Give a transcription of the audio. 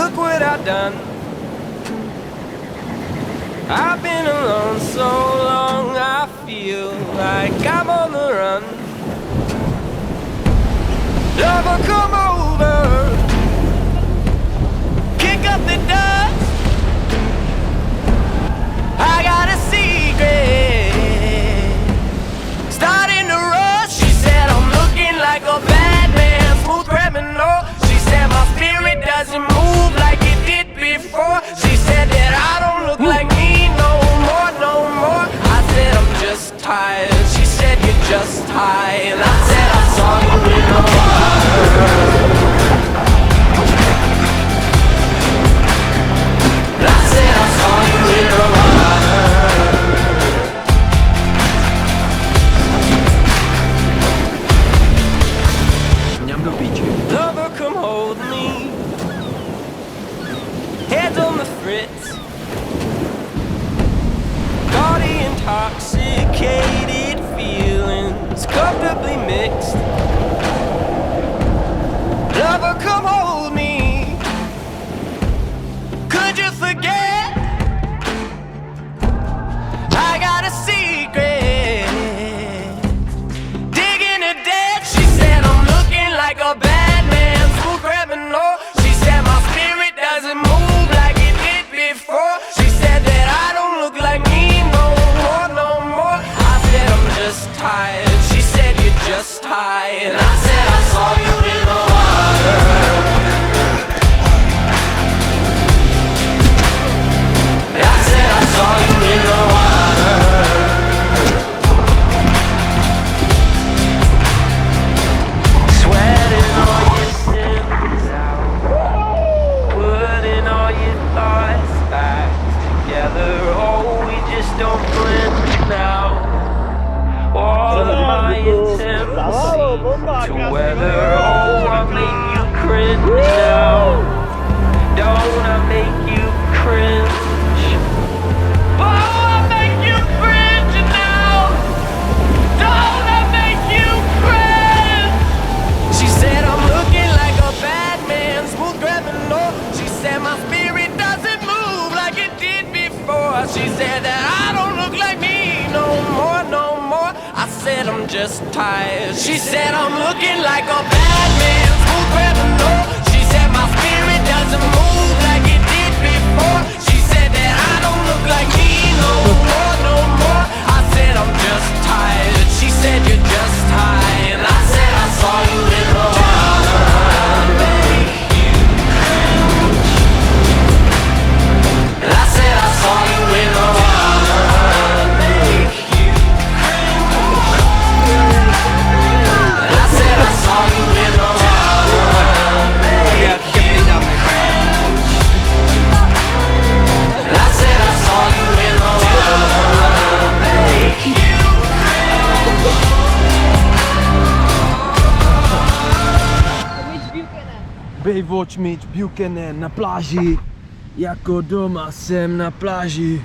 look what I've done. I've been alone so long, I feel like I'm on the run. Lover, come over, kick up the dust. I got a secret, starting to rush. She said I'm looking like a bad man, smooth criminal. She said my spirit doesn't move like it did before. She said that I don't look like me no more, no more. I said I'm just tired. She said you're just high, and I said I saw you in the water. I said I saw you in the water. Lover, come hold me. Head on the fritz. Gaudy, intoxicated feelings, comfortably mixed. Lover, come hold me. Could you forget? I got a secret, digging a ditch. She said I'm looking like a bad man, smooth criminal. She said my spirit doesn't move like it did before. She said that I don't look like me no more, no more. I said I'm just tired. She said you're just high, and I said I saw you in the water. I said I saw you in the water. Sweating all your sins out, putting all your thoughts back together. Oh, we just don't blend now. All of my attempts to weather. Oh, I make you cringe now. Don't I make you cringe? Oh, I make you cringe now. Don't I make you cringe? She said I'm looking like a bad man, smooth criminal. She said my spirit doesn't move like it did before. She said that I don't look like me no more, no more. I said I'm just tired. She said I'm looking like a bad man, smooth criminal. She said my spirit doesn't move like it did before. She said that I don't look like me no more, no more. I said I'm just tired. She said you're just high, and I said I saw you in the water. Make you cringe. And I said I saw you in the water. Make you cringe. And I said I saw you in the water. Make you cringe. And I said I saw you in the water. Make you cringe. Baywatch Mitch Buchanan na pláži, jako doma jsem na pláži.